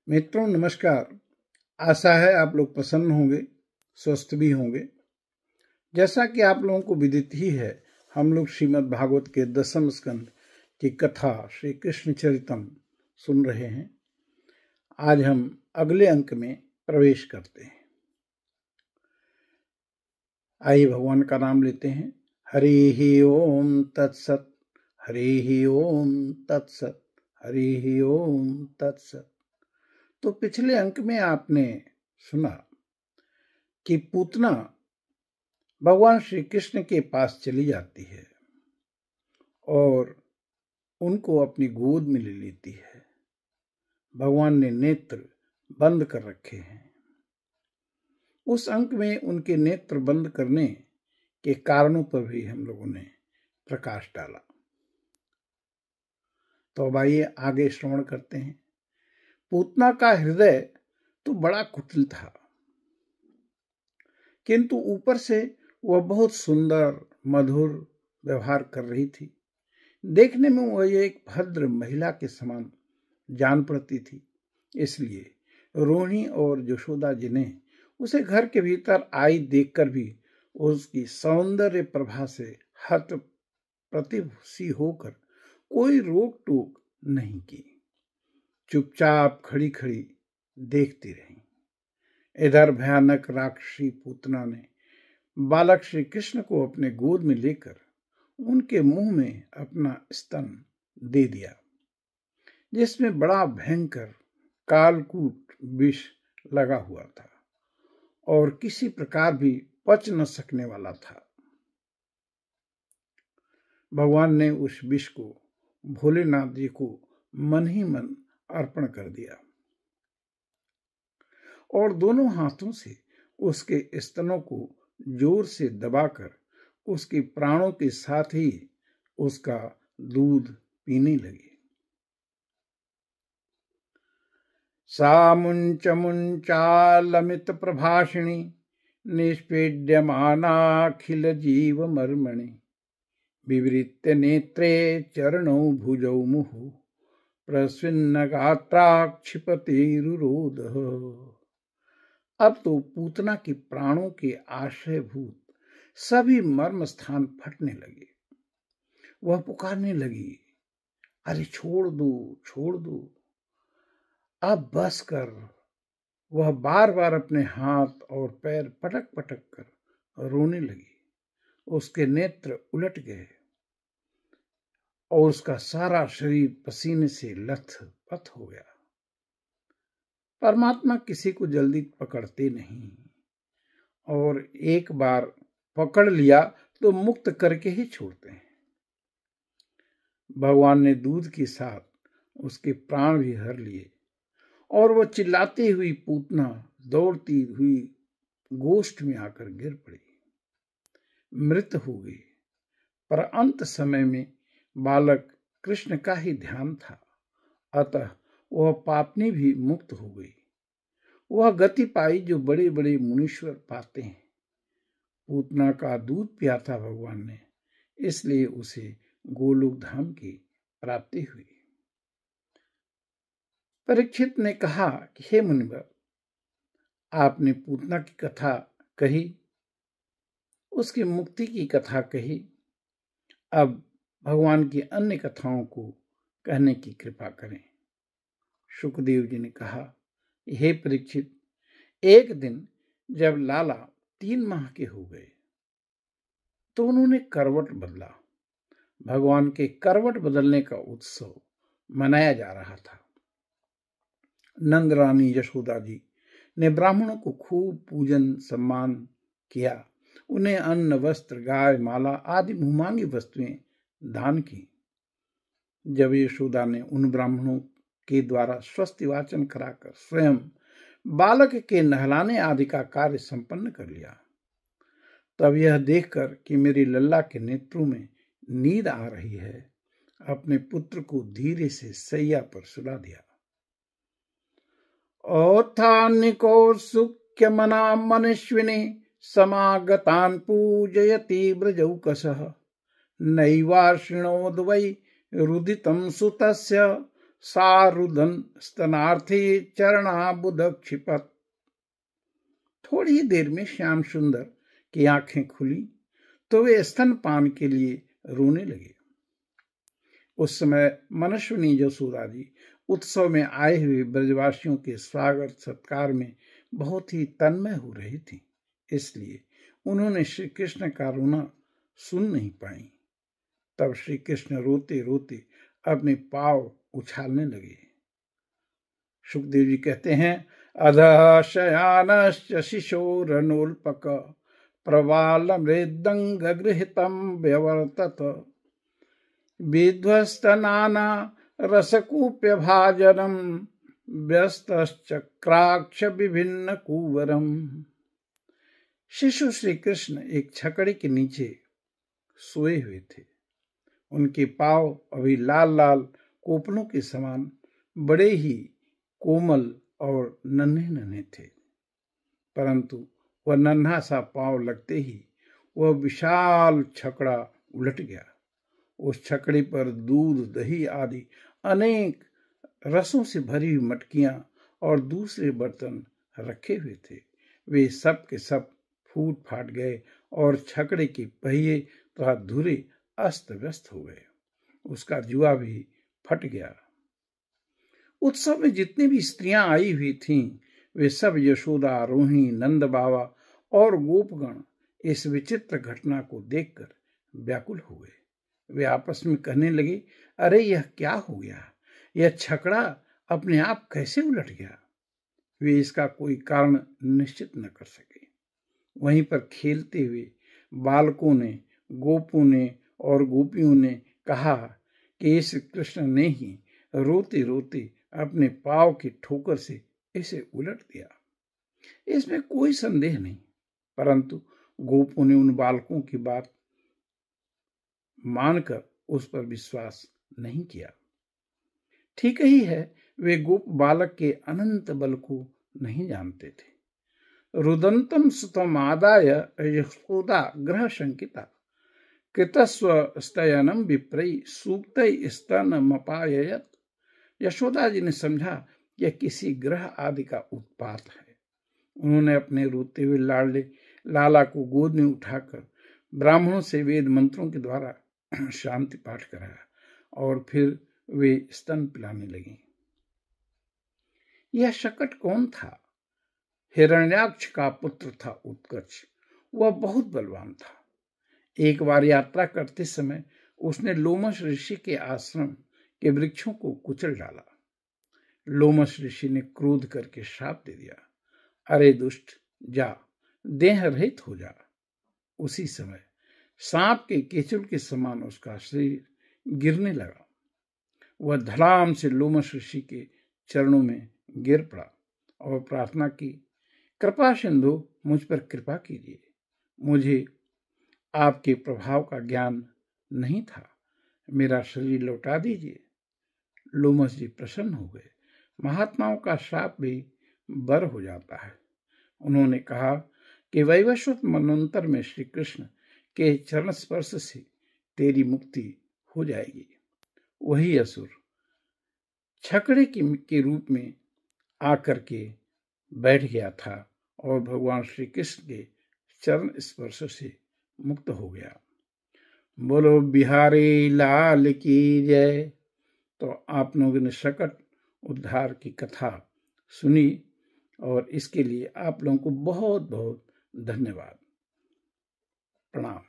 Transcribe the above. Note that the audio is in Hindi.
मित्रों नमस्कार। आशा है आप लोग प्रसन्न होंगे, स्वस्थ भी होंगे। जैसा कि आप लोगों को विदित ही है, हम लोग श्रीमद् भागवत के 10वें स्कंद की कथा श्री कृष्ण चरितम सुन रहे हैं। आज हम अगले अंक में प्रवेश करते हैं। आइए भगवान का नाम लेते हैं। हरि ओम तत्सत, हरि ओम तत्सत, हरि ओम तत्सत। तो पिछले अंक में आपने सुना कि पूतना भगवान श्री कृष्ण के पास चली जाती है और उनको अपनी गोद में ले लेती है। भगवान ने नेत्र बंद कर रखे हैं। उस अंक में उनके नेत्र बंद करने के कारणों पर भी हम लोगों ने प्रकाश डाला। तो अब आइए आगे श्रवण करते हैं। पूतना का हृदय तो बड़ा कुटिल था, किंतु ऊपर से वह बहुत सुंदर मधुर व्यवहार कर रही थी। देखने में वह एक भद्र महिला के समान जान पड़ती थी। इसलिए रोहिणी और यशोदा जी ने उसे घर के भीतर आई देखकर भी उसकी सौंदर्य प्रभा से हत प्रतिभूषी होकर कोई रोक टोक नहीं की। चुपचाप खड़ी खड़ी देखती रही। इधर भयानक राक्षसी पूतना ने बालक श्री कृष्ण को अपने गोद में लेकर उनके मुंह में अपना स्तन दे दिया, जिसमें बड़ा भयंकर कालकूट विष लगा हुआ था और किसी प्रकार भी पच न सकने वाला था। भगवान ने उस विष को भोलेनाथ जी को मन ही मन अर्पण कर दिया और दोनों हाथों से उसके स्तनों को जोर से दबाकर उसके प्राणों के साथ ही उसका दूध पीने लगे। सा मुंच मुंचालमित प्रभाषिणी निष्पेड्यमानाखिल जीव मर्मणि विवृत्य नेत्रे चरणौ भुजौ मुहुः प्रस्विन्न गात्राक्षिपतिरुरोध। अब तो पूतना के प्राणों के आश्रयभूत सभी मर्म स्थान फटने लगे। वह पुकारने लगी, अरे छोड़ दो, छोड़ दो, अब बस कर। वह बार बार अपने हाथ और पैर पटक पटक कर रोने लगी। उसके नेत्र उलट गए और उसका सारा शरीर पसीने से लथपथ हो गया। परमात्मा किसी को जल्दी पकड़ते नहीं, और एक बार पकड़ लिया तो मुक्त करके ही छोड़ते हैं। भगवान ने दूध के साथ उसके प्राण भी हर लिए और वह चिल्लाती हुई पूतना दौड़ती हुई गोष्ठ में आकर गिर पड़ी, मृत हो गई। पर अंत समय में बालक कृष्ण का ही ध्यान था, अतः वह पापनी भी मुक्त हो गई। वह गति पाई जो बड़े बड़े मुनीश्वर पाते हैं। पूतना का दूध पिया था भगवान ने, इसलिए उसे गोलोक धाम की प्राप्ति हुई। परीक्षित ने कहा कि हे मुनिवर, आपने पूतना की कथा कही, उसकी मुक्ति की कथा कही, अब भगवान की अन्य कथाओं को कहने की कृपा करें। शुकदेव जी ने कहा, हे परीक्षित, एक दिन जब लाला 3 माह के हो गए तो उन्होंने करवट बदला। भगवान के करवट बदलने का उत्सव मनाया जा रहा था। नंद रानी यशोदा जी ने ब्राह्मणों को खूब पूजन सम्मान किया। उन्हें अन्न, वस्त्र, गाय, माला आदि मुहमांगी वस्तुएं दान की। जब यशोदा ने उन ब्राह्मणों के द्वारा स्वस्ति वाचन कराकर स्वयं बालक के नहलाने आदि का कार्य संपन्न कर लिया, तब यह देखकर कि मेरी लल्ला के नेत्रों में नींद आ रही है, अपने पुत्र को धीरे से सैया पर सुला दिया। औत्थानिको सुख्यमना मनुष्विने समागतान् पूजयति व्रजौकसः नैवार्ष्णोद वै रुदितं सुतस्य सारुदन स्तनार्थी चरणाबुद क्षिपत। थोड़ी ही देर में श्याम सुंदर की आंखें खुली तो वे स्तनपान के लिए रोने लगे। उस समय मनस्विनी यशोदा जी उत्सव में आए हुए ब्रजवासियों के स्वागत सत्कार में बहुत ही तन्मय हो रही थी, इसलिए उन्होंने श्री कृष्ण का रोना सुन नहीं पाई। तब श्री कृष्ण रोते रोते अपने पांव उछालने लगे। सुखदेव जी कहते हैं, अधः शयानश्च शिशोरनोल्पक प्रवाल मृदंग गृहीतम व्यवर्तत विध्वस्तनाना रसकूप्य भाजनम व्यस्तश्चक्राक्ष विभिन्न कुवरम। शिशु श्री कृष्ण एक छकड़े के नीचे सोए हुए थे। उनके पांव अभी लाल लाल कोपलों के समान बड़े ही कोमल और नन्हे नन्हे थे, परंतु वह नन्हा सा पांव लगते ही वह विशाल छकड़ा उलट गया। उस छकड़े पर दूध, दही आदि अनेक रसों से भरी हुई मटकियां और दूसरे बर्तन रखे हुए थे। वे सब के सब फूट फाट गए और छकड़े के पहिए तथा धुरे अस्त व्यस्त हो गए। उसका जुआ भी फट गया। उत्सव में जितनी भी स्त्रियां आई हुई थीं, वे सब यशोदा, रोहिणी, नंद बाबा और गोपगण इस विचित्र घटना को देखकर व्याकुल हो गए। वे आपस में कहने लगे, अरे यह क्या हो गया? यह छकड़ा अपने आप कैसे उलट गया? वे इसका कोई कारण निश्चित न कर सके। वहीं पर खेलते हुए बालकों ने, गोपों ने और गोपियों ने कहा कि इस कृष्ण ने ही रोते रोते अपने पांव की ठोकर से इसे उलट दिया। इसमें कोई संदेह नहीं, परंतु गोपों ने उन बालकों की बात मानकर उस पर विश्वास नहीं किया। ठीक ही है, वे गोप बालक के अनंत बल को नहीं जानते थे। रुदंतम सुतम आदाय यशोदा ग्रह शंकिता कृतस्व स्तयनम विप्रई सूक्तै स्तनमपाययत। यशोदा जी ने समझा यह किसी ग्रह आदि का उत्पात है। उन्होंने अपने रोते हुए लाडले लाला को गोद में उठाकर ब्राह्मणों से वेद मंत्रों के द्वारा शांति पाठ कराया और फिर वे स्तन पिलाने लगी। यह शकट कौन था? हिरण्याक्ष का पुत्र था उत्कर्ष। वह बहुत बलवान था। एक बार यात्रा करते समय उसने लोमश ऋषि के आश्रम के वृक्षों को कुचल डाला। लोमश ऋषि ने क्रोध करके श्राप दे दिया, अरे दुष्ट, जा, देह रहित हो जा। उसी समय सांप के केचुल के समान उसका शरीर गिरने लगा। वह धड़ाम से लोमश ऋषि के चरणों में गिर पड़ा और प्रार्थना की, कृपा सिंधु, मुझ पर कृपा कीजिए। मुझे आपके प्रभाव का ज्ञान नहीं था, मेरा शरीर लौटा दीजिए। लोमश जी प्रसन्न हो गए। महात्माओं का श्राप भी बर हो जाता है। उन्होंने कहा कि वैवस्वत मनवंतर में श्री कृष्ण के चरण स्पर्श से तेरी मुक्ति हो जाएगी। वही असुर छकड़े के रूप में आकर के बैठ गया था और भगवान श्री कृष्ण के चरण स्पर्श से मुक्त हो गया। बोलो बिहारी लाल की जय। तो आप लोगों ने शकट उद्धार की कथा सुनी और इसके लिए आप लोगों को बहुत बहुत धन्यवाद। प्रणाम।